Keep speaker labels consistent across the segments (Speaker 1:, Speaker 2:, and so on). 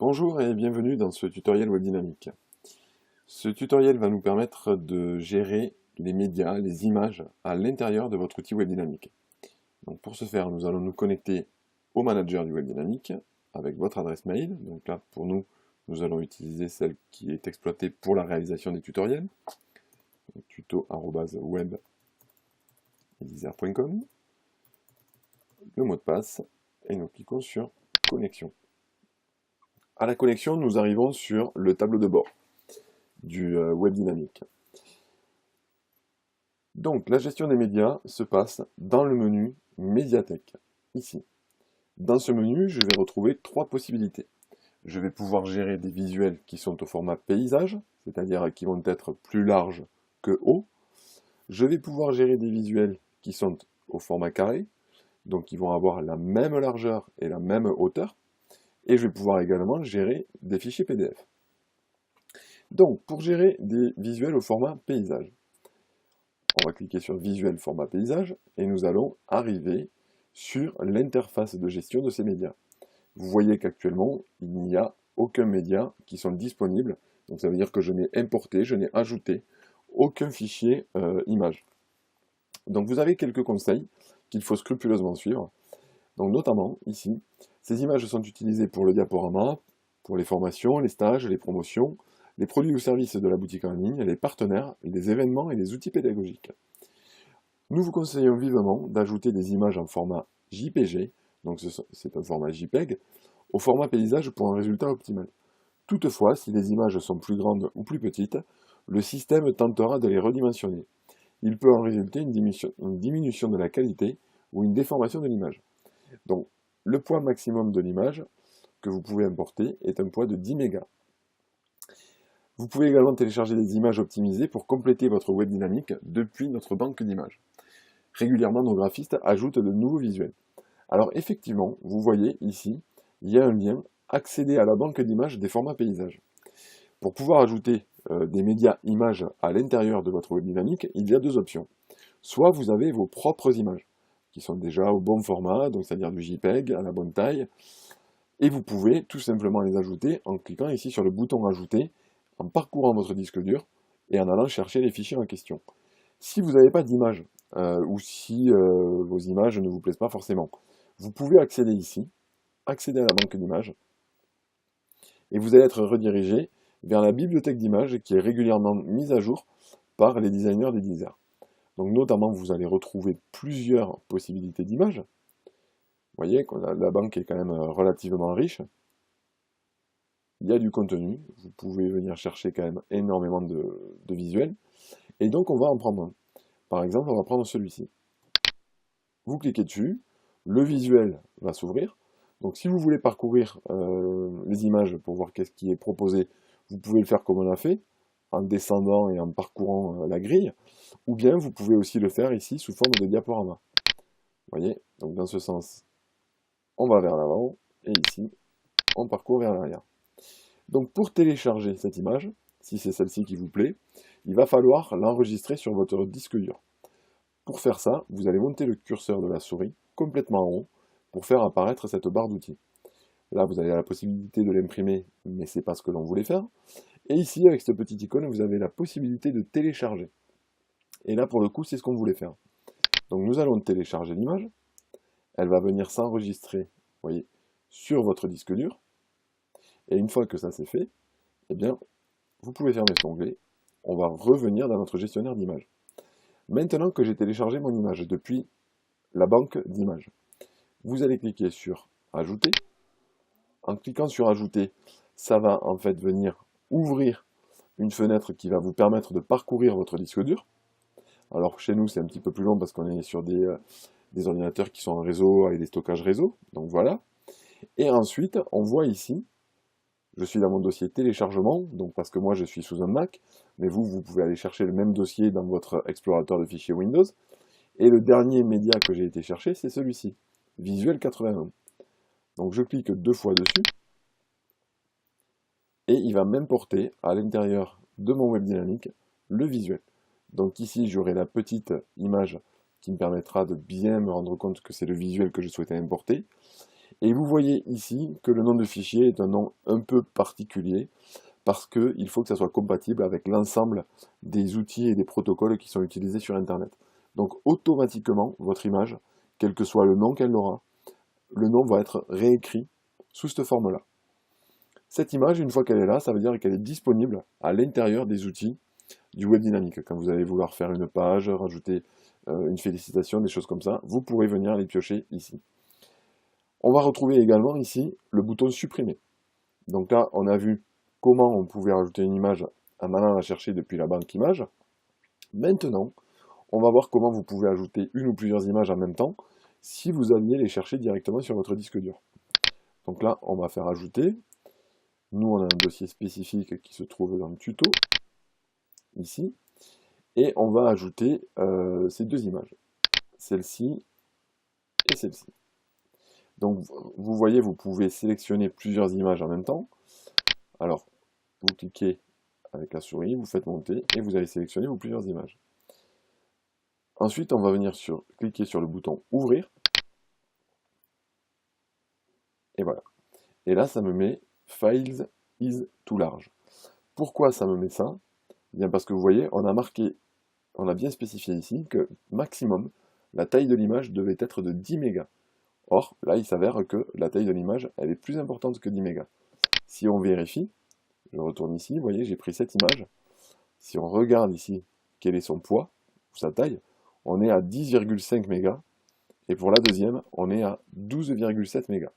Speaker 1: Bonjour et bienvenue dans ce tutoriel web dynamique. Ce tutoriel va nous permettre de gérer les médias, les images à l'intérieur de votre outil web dynamique. Donc pour ce faire, nous allons nous connecter au manager du web dynamique avec votre adresse mail. Donc là, pour nous, nous allons utiliser celle qui est exploitée pour la réalisation des tutoriels. tuto@webedizer.com. Le mot de passe et nous cliquons sur connexion. À la connexion, nous arrivons sur le tableau de bord du web dynamique. Donc la gestion des médias se passe dans le menu médiathèque, ici. Dans ce menu, je vais retrouver trois possibilités. Je vais pouvoir gérer des visuels qui sont au format paysage, c'est-à-dire qui vont être plus larges que hauts. Je vais pouvoir gérer des visuels qui sont au format carré, donc qui vont avoir la même largeur et la même hauteur. Et je vais pouvoir également gérer des fichiers PDF. Donc, pour gérer des visuels au format paysage, on va cliquer sur Visuel format paysage et nous allons arriver sur l'interface de gestion de ces médias. Vous voyez qu'actuellement, il n'y a aucun média qui sont disponibles. Donc ça veut dire que je n'ai importé, je n'ai ajouté aucun fichier image. Donc vous avez quelques conseils qu'il faut scrupuleusement suivre. Donc notamment, ici, ces images sont utilisées pour le diaporama, pour les formations, les stages, les promotions, les produits ou services de la boutique en ligne, les partenaires, les événements et les outils pédagogiques. Nous vous conseillons vivement d'ajouter des images en format JPG, donc c'est un format JPEG, au format paysage pour un résultat optimal. Toutefois, si les images sont plus grandes ou plus petites, le système tentera de les redimensionner. Il peut en résulter une diminution de la qualité ou une déformation de l'image. Donc, le poids maximum de l'image que vous pouvez importer est un poids de 10 mégas. Vous pouvez également télécharger des images optimisées pour compléter votre web dynamique depuis notre banque d'images. Régulièrement, nos graphistes ajoutent de nouveaux visuels. Alors effectivement, vous voyez ici, il y a un lien « Accéder à la banque d'images des formats paysages ». Pour pouvoir ajouter des médias images à l'intérieur de votre web dynamique, il y a deux options. Soit vous avez vos propres images, qui sont déjà au bon format, donc c'est-à-dire du JPEG à la bonne taille, et vous pouvez tout simplement les ajouter en cliquant ici sur le bouton « Ajouter », en parcourant votre disque dur et en allant chercher les fichiers en question. Si vous n'avez pas d'image, ou si vos images ne vous plaisent pas forcément, vous pouvez accéder ici, accéder à la banque d'images, et vous allez être redirigé vers la bibliothèque d'images qui est régulièrement mise à jour par les designers des Deezer. Donc notamment, vous allez retrouver plusieurs possibilités d'images. Vous voyez que la banque est quand même relativement riche. Il y a du contenu, vous pouvez venir chercher quand même énormément de visuels. Et donc on va en prendre un. Par exemple, on va prendre celui-ci. Vous cliquez dessus, le visuel va s'ouvrir. Donc si vous voulez parcourir les images pour voir qu'est-ce qui est proposé, vous pouvez le faire comme on a fait, en descendant et en parcourant la grille, ou bien vous pouvez aussi le faire ici sous forme de diaporama. Vous voyez, donc dans ce sens, on va vers l'avant, et ici, on parcourt vers l'arrière. Donc pour télécharger cette image, si c'est celle-ci qui vous plaît, il va falloir l'enregistrer sur votre disque dur. Pour faire ça, vous allez monter le curseur de la souris complètement en haut pour faire apparaître cette barre d'outils. Là, vous avez la possibilité de l'imprimer, mais ce n'est pas ce que l'on voulait faire. Et ici, avec cette petite icône, vous avez la possibilité de télécharger. Et là, pour le coup, c'est ce qu'on voulait faire. Donc nous allons télécharger l'image. Elle va venir s'enregistrer, vous voyez, sur votre disque dur. Et une fois que ça c'est fait, eh bien, vous pouvez fermer cet onglet. On va revenir dans notre gestionnaire d'images. Maintenant que j'ai téléchargé mon image depuis la banque d'images, vous allez cliquer sur Ajouter. En cliquant sur Ajouter, ça va en fait venir ouvrir une fenêtre qui va vous permettre de parcourir votre disque dur. Alors chez nous c'est un petit peu plus long parce qu'on est sur des ordinateurs qui sont en réseau avec des stockages réseau, donc voilà. Et ensuite, on voit ici, je suis dans mon dossier téléchargement, donc parce que moi je suis sous un Mac, mais vous pouvez aller chercher le même dossier dans votre explorateur de fichiers Windows. Et le dernier média que j'ai été chercher, c'est celui-ci, Visuel 81. Donc je clique deux fois dessus, et il va m'importer à l'intérieur de mon web dynamique le visuel. Donc ici, j'aurai la petite image qui me permettra de bien me rendre compte que c'est le visuel que je souhaitais importer. Et vous voyez ici que le nom de fichier est un nom un peu particulier parce qu'il faut que ça soit compatible avec l'ensemble des outils et des protocoles qui sont utilisés sur Internet. Donc automatiquement, votre image, quel que soit le nom qu'elle aura, le nom va être réécrit sous cette forme-là. Cette image, une fois qu'elle est là, ça veut dire qu'elle est disponible à l'intérieur des outils du web dynamique. Quand vous allez vouloir faire une page, rajouter une félicitation, des choses comme ça, vous pourrez venir les piocher ici. On va retrouver également ici le bouton supprimer. Donc là, on a vu comment on pouvait rajouter une image en allant la chercher depuis la banque images. Maintenant, on va voir comment vous pouvez ajouter une ou plusieurs images en même temps si vous alliez les chercher directement sur votre disque dur. Donc là, on va faire ajouter. Nous, on a un dossier spécifique qui se trouve dans le tuto, ici. Et on va ajouter ces deux images, celle-ci et celle-ci. Donc, vous voyez, vous pouvez sélectionner plusieurs images en même temps. Alors, vous cliquez avec la souris, vous faites monter, et vous allez sélectionner vos plusieurs images. Ensuite, on va venir cliquer sur le bouton ouvrir. Et voilà. Et là, ça me met Files is too large. Pourquoi ça me met ça? Bien parce que vous voyez, on a bien spécifié ici que maximum, la taille de l'image devait être de 10 mégas. Or, là, il s'avère que la taille de l'image, elle est plus importante que 10 mégas. Si on vérifie, je retourne ici, vous voyez, j'ai pris cette image. Si on regarde ici quel est son poids, ou sa taille, on est à 10,5 mégas. Et pour la deuxième, on est à 12,7 mégas.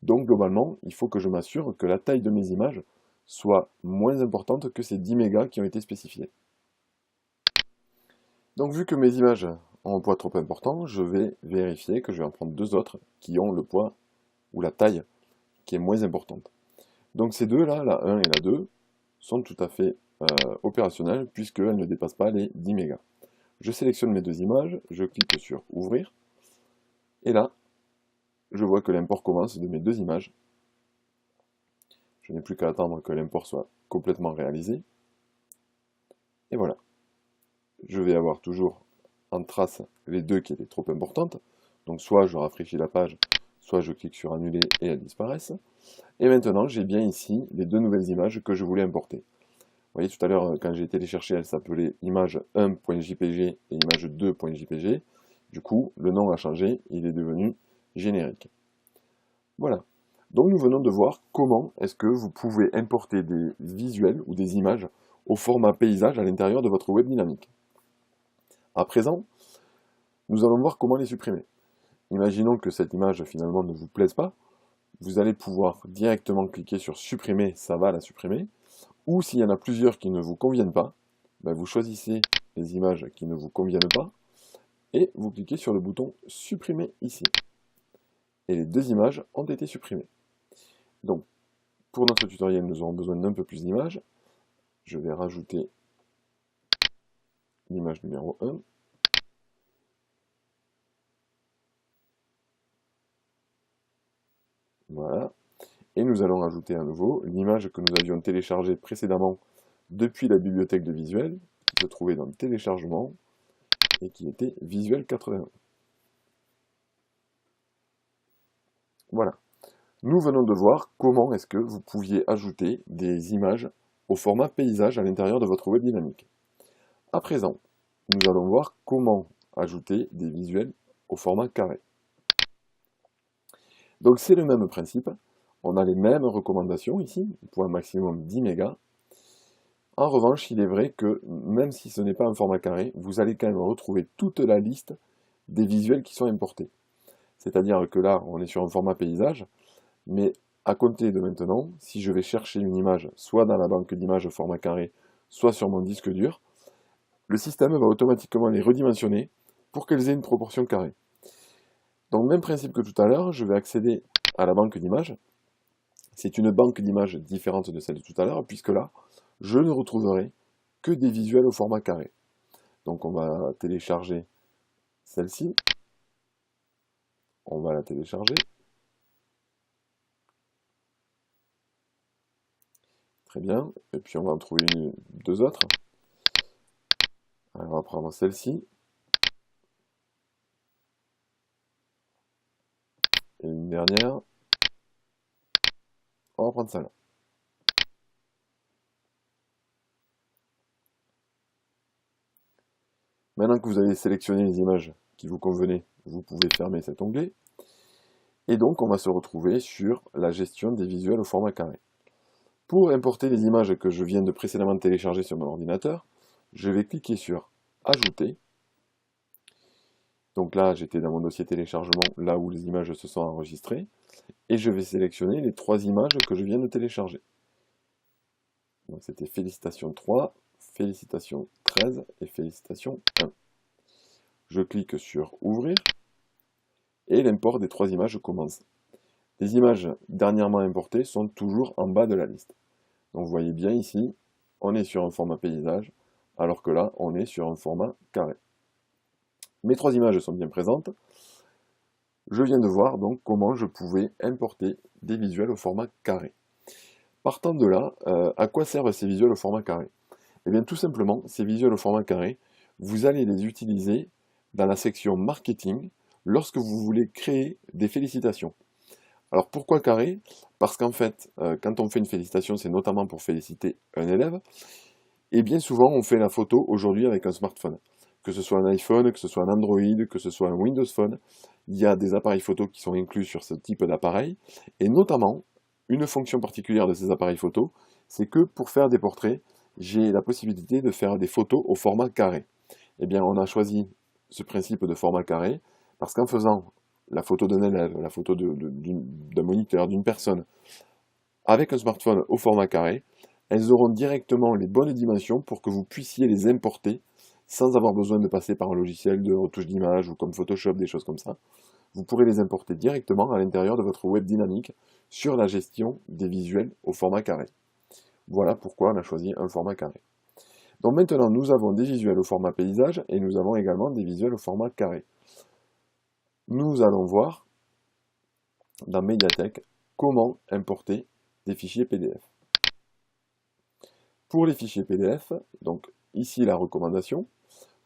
Speaker 1: Donc globalement, il faut que je m'assure que la taille de mes images soit moins importante que ces 10 mégas qui ont été spécifiés. Donc vu que mes images ont un poids trop important, je vais vérifier que je vais en prendre deux autres qui ont le poids ou la taille qui est moins importante. Donc ces deux-là, la 1 et la 2, sont tout à fait opérationnelles puisqu'elles ne dépassent pas les 10 mégas. Je sélectionne mes deux images, je clique sur ouvrir, et là, je vois que l'import commence de mes deux images. Je n'ai plus qu'à attendre que l'import soit complètement réalisé. Et voilà. Je vais avoir toujours en trace les deux qui étaient trop importantes. Donc soit je rafraîchis la page, soit je clique sur annuler et elles disparaissent. Et maintenant, j'ai bien ici les deux nouvelles images que je voulais importer. Vous voyez, tout à l'heure, quand j'ai été les chercher, elles s'appelaient image1.jpg et image2.jpg. Du coup, le nom a changé, il est devenu générique. Voilà. Donc nous venons de voir comment est-ce que vous pouvez importer des visuels ou des images au format paysage à l'intérieur de votre web dynamique. À présent, nous allons voir comment les supprimer. Imaginons que cette image finalement ne vous plaise pas. Vous allez pouvoir directement cliquer sur supprimer, ça va la supprimer. Ou s'il y en a plusieurs qui ne vous conviennent pas, ben vous choisissez les images qui ne vous conviennent pas et vous cliquez sur le bouton supprimer ici. Et les deux images ont été supprimées. Donc, pour notre tutoriel, nous aurons besoin d'un peu plus d'images. Je vais rajouter l'image numéro 1. Voilà. Et nous allons rajouter à nouveau l'image que nous avions téléchargée précédemment depuis la bibliothèque de visuel, qui se trouvait dans le téléchargement, et qui était Visuel 81. Voilà. Nous venons de voir comment est-ce que vous pouviez ajouter des images au format paysage à l'intérieur de votre web dynamique. À présent, nous allons voir comment ajouter des visuels au format carré. Donc c'est le même principe, on a les mêmes recommandations ici, pour un maximum 10 mégas. En revanche, il est vrai que même si ce n'est pas un format carré, vous allez quand même retrouver toute la liste des visuels qui sont importés. C'est-à-dire que là, on est sur un format paysage, mais à compter de maintenant, si je vais chercher une image, soit dans la banque d'images format carré, soit sur mon disque dur, le système va automatiquement les redimensionner pour qu'elles aient une proportion carrée. Donc même principe que tout à l'heure, je vais accéder à la banque d'images. C'est une banque d'images différente de celle de tout à l'heure, puisque là, je ne retrouverai que des visuels au format carré. Donc on va télécharger celle-ci. On va la télécharger. Très bien. Et puis on va en trouver deux autres. Alors on va prendre celle-ci. Et une dernière. On va prendre celle-là. Maintenant que vous avez sélectionné les images qui vous convenaient, vous pouvez fermer cet onglet. Et donc, on va se retrouver sur la gestion des visuels au format carré. Pour importer les images que je viens de précédemment télécharger sur mon ordinateur, je vais cliquer sur « Ajouter ». Donc là, j'étais dans mon dossier téléchargement, là où les images se sont enregistrées. Et je vais sélectionner les 3 images que je viens de télécharger. Donc c'était Félicitations 3, Félicitations 13 et Félicitations 1. Je clique sur Ouvrir. Et l'import des 3 images commence. Les images dernièrement importées sont toujours en bas de la liste. Donc vous voyez bien ici, on est sur un format paysage, alors que là, on est sur un format carré. Mes 3 images sont bien présentes. Je viens de voir donc comment je pouvais importer des visuels au format carré. Partant de là, à quoi servent ces visuels au format carré? Eh bien tout simplement, ces visuels au format carré, vous allez les utiliser dans la section marketing lorsque vous voulez créer des félicitations. Alors pourquoi carré? Parce qu'en fait, quand on fait une félicitation, c'est notamment pour féliciter un élève, et bien souvent on fait la photo aujourd'hui avec un smartphone. Que ce soit un iPhone, que ce soit un Android, que ce soit un Windows Phone, il y a des appareils photo qui sont inclus sur ce type d'appareil, et notamment, une fonction particulière de ces appareils photo, c'est que pour faire des portraits, j'ai la possibilité de faire des photos au format carré. Eh bien, on a choisi ce principe de format carré, parce qu'en faisant la photo d'un élève, la photo d'un moniteur, d'une personne, avec un smartphone au format carré, elles auront directement les bonnes dimensions pour que vous puissiez les importer sans avoir besoin de passer par un logiciel de retouche d'image ou comme Photoshop, des choses comme ça. Vous pourrez les importer directement à l'intérieur de votre web dynamique sur la gestion des visuels au format carré. Voilà pourquoi on a choisi un format carré. Donc maintenant, nous avons des visuels au format paysage et nous avons également des visuels au format carré. Nous allons voir dans Médiathèque comment importer des fichiers PDF. Pour les fichiers PDF, donc ici la recommandation,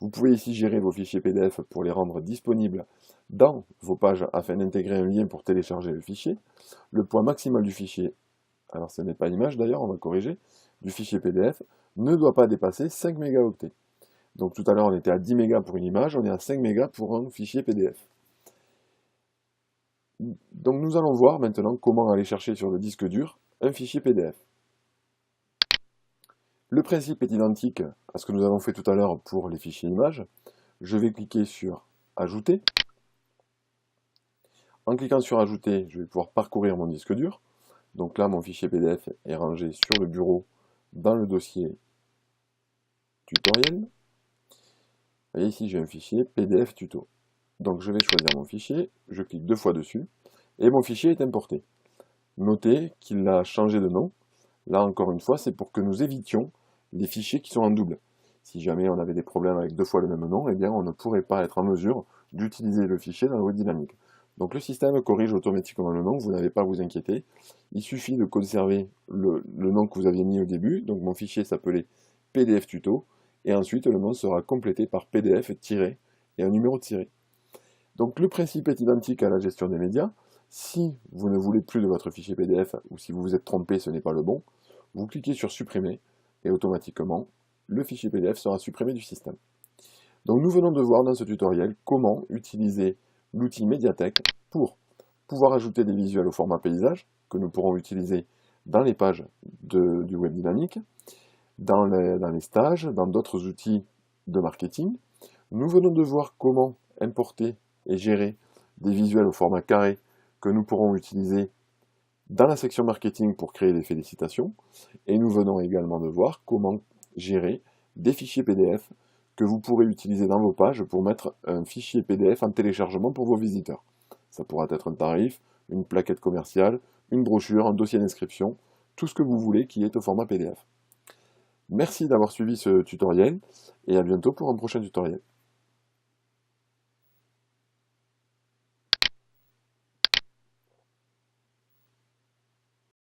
Speaker 1: vous pouvez ici gérer vos fichiers PDF pour les rendre disponibles dans vos pages afin d'intégrer un lien pour télécharger le fichier. Le poids maximal du fichier, alors ce n'est pas l'image d'ailleurs, on va corriger, du fichier PDF ne doit pas dépasser 5 mégaoctets. Donc tout à l'heure on était à 10 mégas pour une image, on est à 5 mégas pour un fichier PDF. Donc nous allons voir maintenant comment aller chercher sur le disque dur un fichier PDF. Le principe est identique à ce que nous avons fait tout à l'heure pour les fichiers images. Je vais cliquer sur Ajouter. En cliquant sur Ajouter, je vais pouvoir parcourir mon disque dur. Donc là, mon fichier PDF est rangé sur le bureau dans le dossier tutoriel. Et ici, j'ai un fichier PDF tuto. Donc je vais choisir mon fichier, je clique 2 fois dessus, et mon fichier est importé. Notez qu'il a changé de nom. Là, encore une fois, c'est pour que nous évitions les fichiers qui sont en double. Si jamais on avait des problèmes avec 2 fois le même nom, eh bien on ne pourrait pas être en mesure d'utiliser le fichier dans le web dynamique. Donc le système corrige automatiquement le nom, vous n'avez pas à vous inquiéter. Il suffit de conserver le nom que vous aviez mis au début, donc mon fichier s'appelait PDF tuto, et ensuite le nom sera complété par PDF- et un numéro de tiré. Donc le principe est identique à la gestion des médias. Si vous ne voulez plus de votre fichier PDF, ou si vous vous êtes trompé, ce n'est pas le bon, vous cliquez sur supprimer, et automatiquement, le fichier PDF sera supprimé du système. Donc nous venons de voir dans ce tutoriel comment utiliser l'outil Médiathèque pour pouvoir ajouter des visuels au format paysage, que nous pourrons utiliser dans les pages du web dynamique, dans les stages, dans d'autres outils de marketing. Nous venons de voir comment importer et gérer des visuels au format carré que nous pourrons utiliser dans la section marketing pour créer des félicitations. Et nous venons également de voir comment gérer des fichiers PDF que vous pourrez utiliser dans vos pages pour mettre un fichier PDF en téléchargement pour vos visiteurs. Ça pourra être un tarif, une plaquette commerciale, une brochure, un dossier d'inscription, tout ce que vous voulez qui est au format PDF. Merci d'avoir suivi ce tutoriel et à bientôt pour un prochain tutoriel.